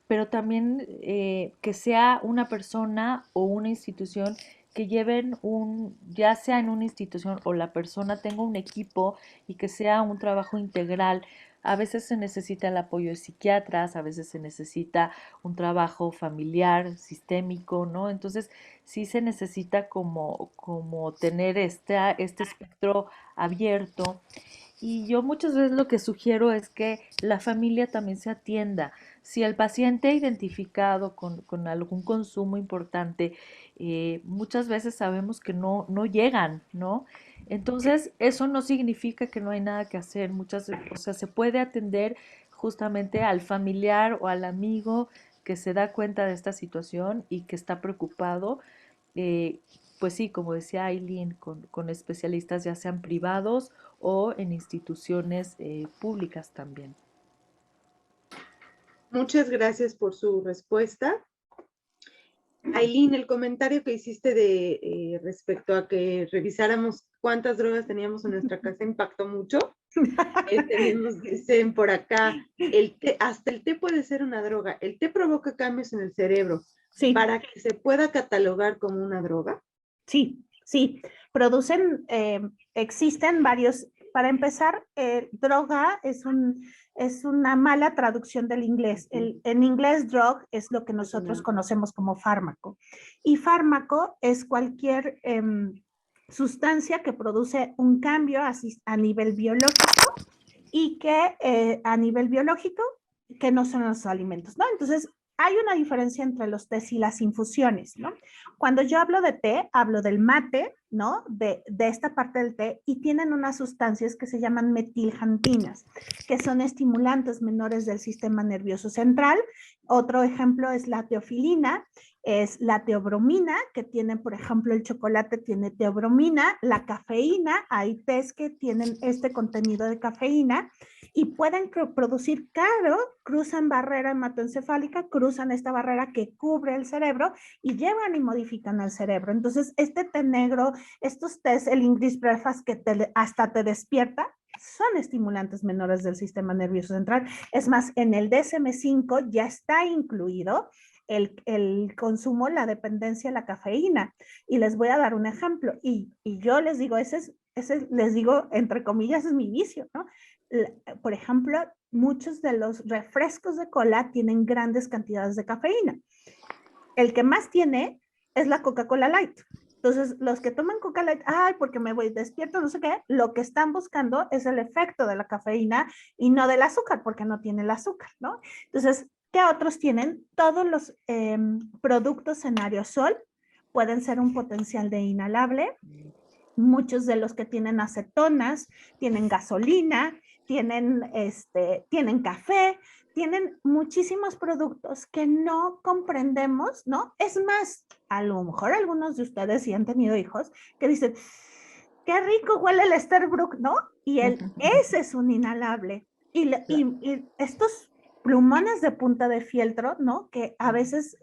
pero también que sea una persona o una institución que lleven ya sea en una institución o la persona tenga un equipo y que sea un trabajo integral. A veces se necesita el apoyo de psiquiatras, a veces se necesita un trabajo familiar, sistémico, ¿no? Entonces, sí se necesita como tener este espectro abierto. Y yo muchas veces lo que sugiero es que la familia también se atienda. Si el paciente ha identificado con algún consumo importante, muchas veces sabemos que no llegan, ¿no? Entonces, eso no significa que no hay nada que hacer. O sea, se puede atender justamente al familiar o al amigo que se da cuenta de esta situación y que está preocupado. eh, pues sí, como decía Aileen, con especialistas ya sean privados o en instituciones públicas también. Muchas gracias por su respuesta. Aileen, el comentario que hiciste de respecto a que revisáramos cuántas drogas teníamos en nuestra casa impactó mucho. Tenemos, dicen por acá, hasta el té puede ser una droga. El té provoca cambios en el cerebro. Sí. Para que se pueda catalogar como una droga. Sí, sí. Producen, existen varios. Para empezar, droga es una mala traducción del inglés. En inglés, drug es lo que nosotros conocemos como fármaco. Y fármaco es cualquier sustancia que produce un cambio a nivel biológico y que a nivel biológico que no son los alimentos, ¿no? Entonces, hay una diferencia entre los tés y las infusiones, ¿no? Cuando yo hablo de té, hablo del mate, ¿no? De esta parte del té, y tienen unas sustancias que se llaman metiljantinas, que son estimulantes menores del sistema nervioso central. Otro ejemplo es la teofilina, es la teobromina, que tiene, por ejemplo, el chocolate tiene teobromina, la cafeína, hay tés que tienen este contenido de cafeína y pueden producir, claro, cruzan barrera hematoencefálica, cruzan esta barrera que cubre el cerebro y llevan y modifican el cerebro. Entonces, este té negro, estos tés, el English breakfast que hasta te despierta, son estimulantes menores del sistema nervioso central. Es más, en el DSM-5 ya está incluido el consumo, la dependencia, la cafeína. Y les voy a dar un ejemplo. Y yo les digo, ese les digo, entre comillas, es mi vicio, ¿no? Por ejemplo, muchos de los refrescos de cola tienen grandes cantidades de cafeína. El que más tiene es la Coca-Cola Light. Entonces, los que toman Coca Light, ay, porque me voy despierto, no sé qué, lo que están buscando es el efecto de la cafeína y no del azúcar, porque no tiene el azúcar, ¿no? Entonces, ¿qué otros tienen? Todos los productos en aerosol pueden ser un potencial de inhalable. Muchos de los que tienen acetonas, tienen gasolina, tienen café, tienen muchísimos productos que no comprendemos, ¿no? Es más, a lo mejor algunos de ustedes si han tenido hijos que dicen, qué rico huele el Starbucks, ¿no? Y ese es un inhalable. Y estos plumones de punta de fieltro, ¿no? Que a veces,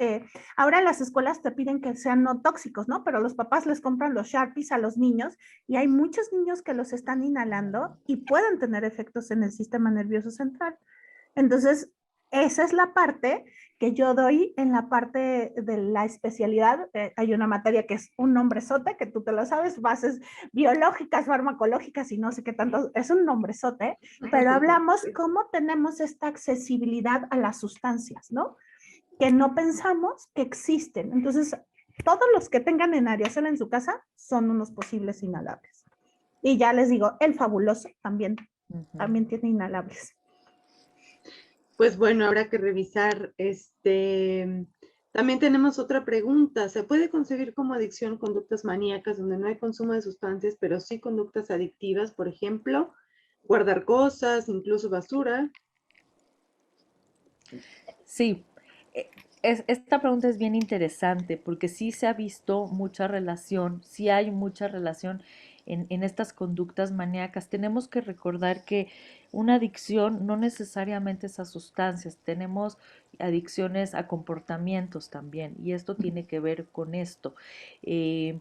ahora las escuelas te piden que sean no tóxicos, ¿no? Pero los papás les compran los Sharpies a los niños y hay muchos niños que los están inhalando y pueden tener efectos en el sistema nervioso central. Entonces, esa es la parte que yo doy en la parte de la especialidad. Hay una materia que es un nombrezote, que tú te lo sabes, bases biológicas, farmacológicas y no sé qué tanto, es un nombrezote, pero hablamos cómo tenemos esta accesibilidad a las sustancias, ¿no? Que no pensamos que existen. Entonces, todos los que tengan enariosol en su casa son unos posibles inhalables. Y ya les digo, el fabuloso también tiene inhalables. Pues bueno, habrá que revisar. También tenemos otra pregunta. ¿Se puede concebir como adicción conductas maníacas donde no hay consumo de sustancias, pero sí conductas adictivas? Por ejemplo, guardar cosas, incluso basura. Sí, esta pregunta es bien interesante porque sí se ha visto mucha relación, sí hay mucha relación en estas conductas maníacas. Tenemos que recordar que una adicción no necesariamente es a sustancias, tenemos adicciones a comportamientos también y esto tiene que ver con esto. Eh,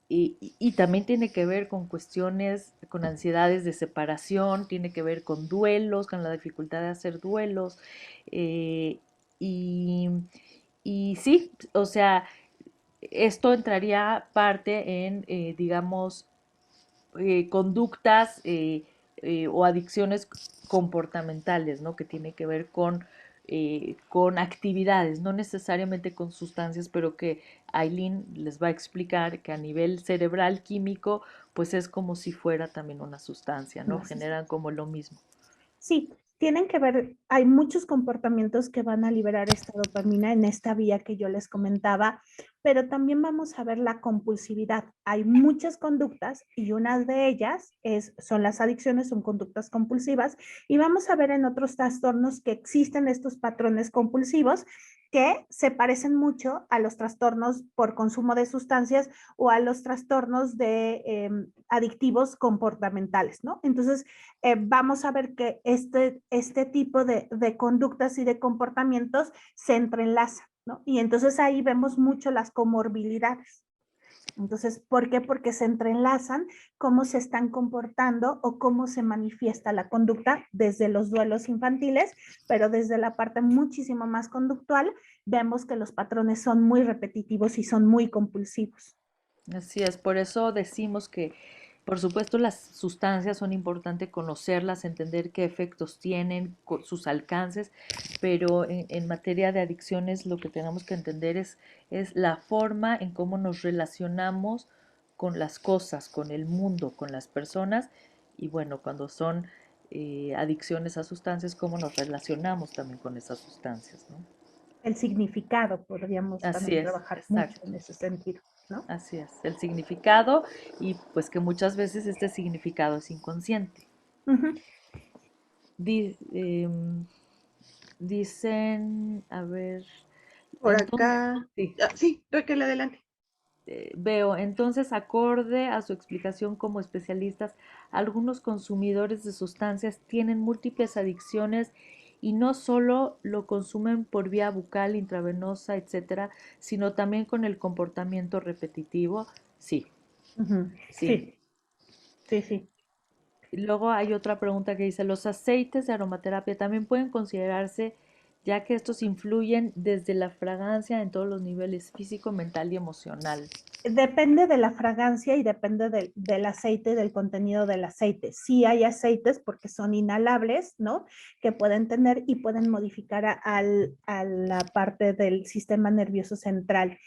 y también tiene que ver con cuestiones, con ansiedades de separación, tiene que ver con duelos, con la dificultad de hacer duelos. eh, y, y sí, o sea, esto entraría parte en, digamos, conductas o adicciones comportamentales, ¿no? Que tiene que ver con actividades, no necesariamente con sustancias, pero que Aileen les va a explicar que a nivel cerebral químico, pues es como si fuera también una sustancia, ¿no? Generan como lo mismo. Sí, tienen que ver, hay muchos comportamientos que van a liberar esta dopamina en esta vía que yo les comentaba, pero también vamos a ver la compulsividad. Hay muchas conductas y una de ellas son las adicciones, son conductas compulsivas, y vamos a ver en otros trastornos que existen estos patrones compulsivos que se parecen mucho a los trastornos por consumo de sustancias o a los trastornos de adictivos comportamentales, ¿no? Entonces, vamos a ver que este tipo de conductas y de comportamientos se entrelazan, ¿no? Y entonces ahí vemos mucho las comorbilidades. Entonces, ¿por qué? Porque se entrelazan cómo se están comportando o cómo se manifiesta la conducta desde los duelos infantiles, pero desde la parte muchísimo más conductual, vemos que los patrones son muy repetitivos y son muy compulsivos. Así es, por eso decimos que, por supuesto, las sustancias son importantes conocerlas, entender qué efectos tienen, sus alcances, pero en materia de adicciones lo que tenemos que entender es la forma en cómo nos relacionamos con las cosas, con el mundo, con las personas, y bueno, cuando son adicciones a sustancias, cómo nos relacionamos también con esas sustancias, ¿no? El significado, podríamos Así también es, trabajar mucho exacto. en ese sentido, ¿no? Así es, el significado y pues que muchas veces este significado es inconsciente. Uh-huh. Di- em, dicen, a ver, Por entonces, acá. sí, Sí, Raquel, adelante. veo, entonces acorde a su explicación como especialistas, algunos consumidores de sustancias tienen múltiples adicciones y no solo lo consumen por vía bucal, intravenosa, etcétera, sino también con el comportamiento repetitivo. Sí, Uh-huh. sí. Sí, sí, sí. Y luego hay otra pregunta que dice, ¿los aceites de aromaterapia también pueden considerarse, ya que estos influyen desde la fragancia en todos los niveles físico, mental y emocional? Depende de la fragancia y depende del aceite y del contenido del aceite. Sí hay aceites porque son inhalables, ¿no? Que pueden tener y pueden modificar a la parte del sistema nervioso central.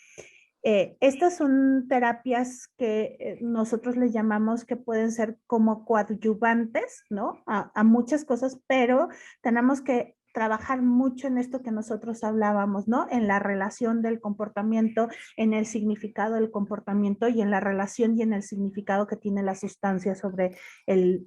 Estas son terapias que nosotros le llamamos que pueden ser como coadyuvantes, ¿no? A muchas cosas, pero tenemos que trabajar mucho en esto que nosotros hablábamos, ¿no? En la relación del comportamiento, en el significado del comportamiento y en la relación y en el significado que tiene la sustancia sobre el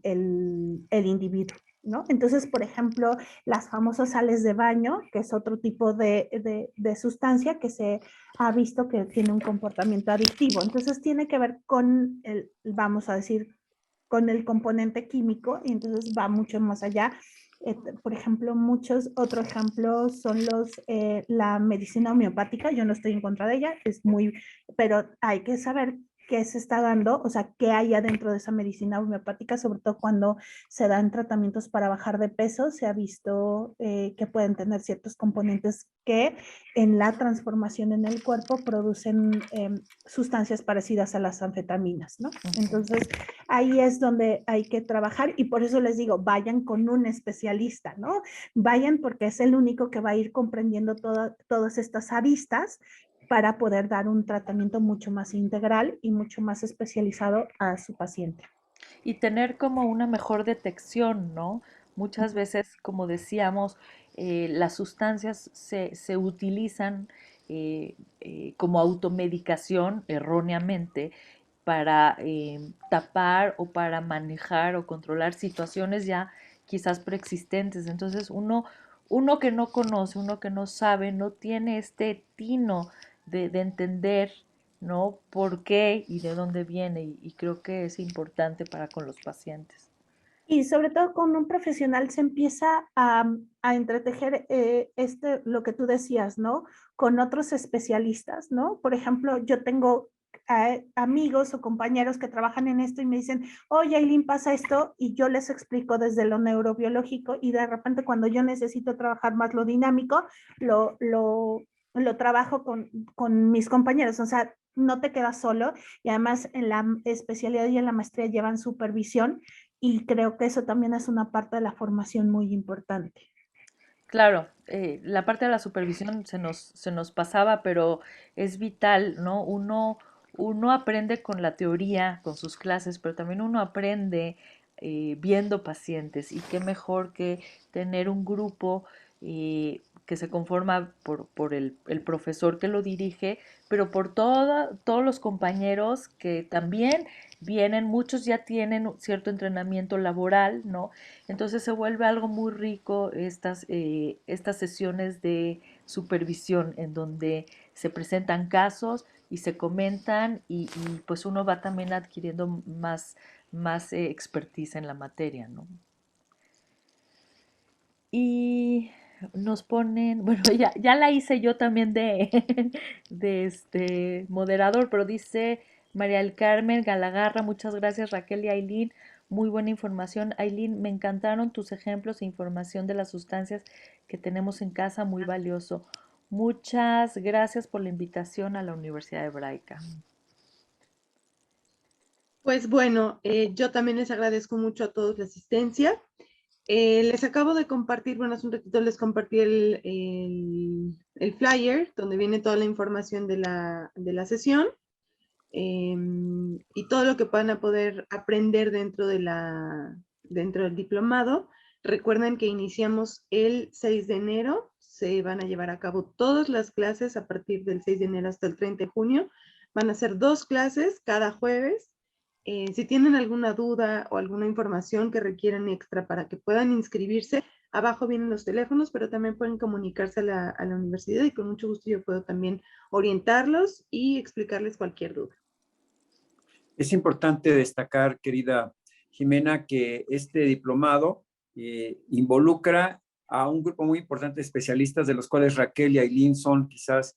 individuo, ¿no? Entonces, por ejemplo, las famosas sales de baño, que es otro tipo de sustancia que se ha visto que tiene un comportamiento adictivo. Entonces, tiene que ver con vamos a decir, con el componente químico, y entonces va mucho más allá. Por ejemplo, otros ejemplos son la medicina homeopática. Yo no estoy en contra de ella, pero hay que saber qué se está dando, o sea, qué hay adentro de esa medicina homeopática, sobre todo cuando se dan tratamientos para bajar de peso, se ha visto que pueden tener ciertos componentes que en la transformación en el cuerpo producen sustancias parecidas a las anfetaminas, ¿no? Entonces, ahí es donde hay que trabajar y por eso les digo, vayan con un especialista, ¿no? Vayan porque es el único que va a ir comprendiendo todas estas aristas para poder dar un tratamiento mucho más integral y mucho más especializado a su paciente. Y tener como una mejor detección, ¿no? Muchas veces, como decíamos, las sustancias se utilizan como automedicación erróneamente para tapar o para manejar o controlar situaciones ya quizás preexistentes. Entonces uno que no conoce, uno que no sabe, no tiene este tino de entender, ¿no? ¿Por qué y de dónde viene? Y creo que es importante para con los pacientes. Y sobre todo con un profesional se empieza a entretejer lo que tú decías, ¿no? Con otros especialistas, ¿no? Por ejemplo, yo tengo amigos o compañeros que trabajan en esto y me dicen, oye, Aileen, pasa esto, y yo les explico desde lo neurobiológico y de repente cuando yo necesito trabajar más lo dinámico, lo, lo, lo trabajo con mis compañeros, o sea, no te quedas solo y además en la especialidad y en la maestría llevan supervisión y creo que eso también es una parte de la formación muy importante. Claro, la parte de la supervisión se nos pasaba, pero es vital, ¿no? Uno aprende con la teoría, con sus clases, pero también uno aprende viendo pacientes y qué mejor que tener un grupo que se conforma por el profesor que lo dirige, pero por todos los compañeros que también vienen, muchos ya tienen cierto entrenamiento laboral, ¿no? Entonces se vuelve algo muy rico estas sesiones de supervisión en donde se presentan casos y se comentan y pues uno va también adquiriendo más expertise en la materia, ¿no? Y nos ponen, bueno, ya la hice yo también de este moderador, pero dice María del Carmen Galagarra, muchas gracias Raquel y Aileen, muy buena información. Aileen, me encantaron tus ejemplos e información de las sustancias que tenemos en casa, muy valioso. Muchas gracias por la invitación a la Universidad Hebraica. Pues bueno, yo también les agradezco mucho a todos la asistencia. Les acabo de compartir, bueno, hace un ratito les compartí el flyer donde viene toda la información de la sesión y todo lo que van a poder aprender dentro del diplomado. Recuerden que iniciamos el 6 de enero, se van a llevar a cabo todas las clases a partir del 6 de enero hasta el 30 de junio. Van a ser 2 clases cada jueves. Si tienen alguna duda o alguna información que requieran extra para que puedan inscribirse, abajo vienen los teléfonos, pero también pueden comunicarse a la universidad y con mucho gusto yo puedo también orientarlos y explicarles cualquier duda. Es importante destacar, querida Jimena, que este diplomado involucra a un grupo muy importante de especialistas, de los cuales Raquel y Aileen son quizás,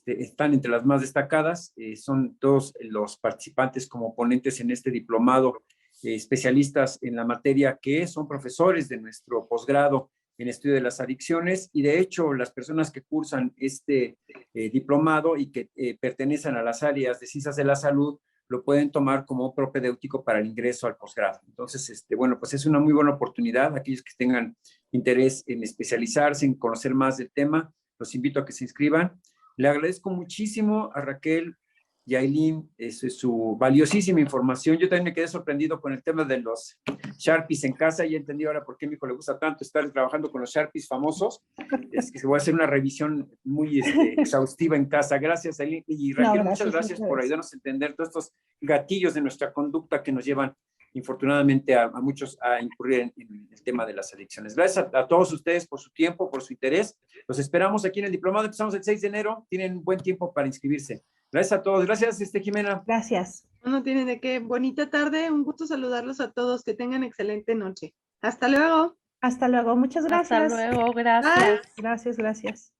están entre las más destacadas. Son todos los participantes como ponentes en este diplomado, especialistas en la materia que son profesores de nuestro posgrado en estudio de las adicciones, y de hecho las personas que cursan este diplomado y que pertenecen a las áreas de ciencias de la salud lo pueden tomar como propedéutico para el ingreso al posgrado. Entonces, bueno, pues es una muy buena oportunidad. Aquellos que tengan interés en especializarse, en conocer más del tema, los invito a que se inscriban. Le agradezco muchísimo a Raquel y a Aileen su valiosísima información. Yo también me quedé sorprendido con el tema de los Sharpies en casa y entendí ahora por qué a mi hijo le gusta tanto estar trabajando con los Sharpies famosos. Es que se voy a hacer una revisión muy exhaustiva en casa. Gracias, Aileen. Y Raquel, No, muchas gracias por ayudarnos a entender todos estos gatillos de nuestra conducta que nos llevan, infortunadamente, a muchos a incurrir en el tema de las adicciones. Gracias a todos ustedes por su tiempo, por su interés. Los esperamos aquí en el diplomado. Empezamos el 6 de enero. Tienen buen tiempo para inscribirse. Gracias a todos. Gracias, Jimena. Gracias. No tienen de qué. Bonita tarde. Un gusto saludarlos a todos. Que tengan excelente noche. Hasta luego. Hasta luego. Muchas Hasta gracias. luego, gracias. Gracias, gracias.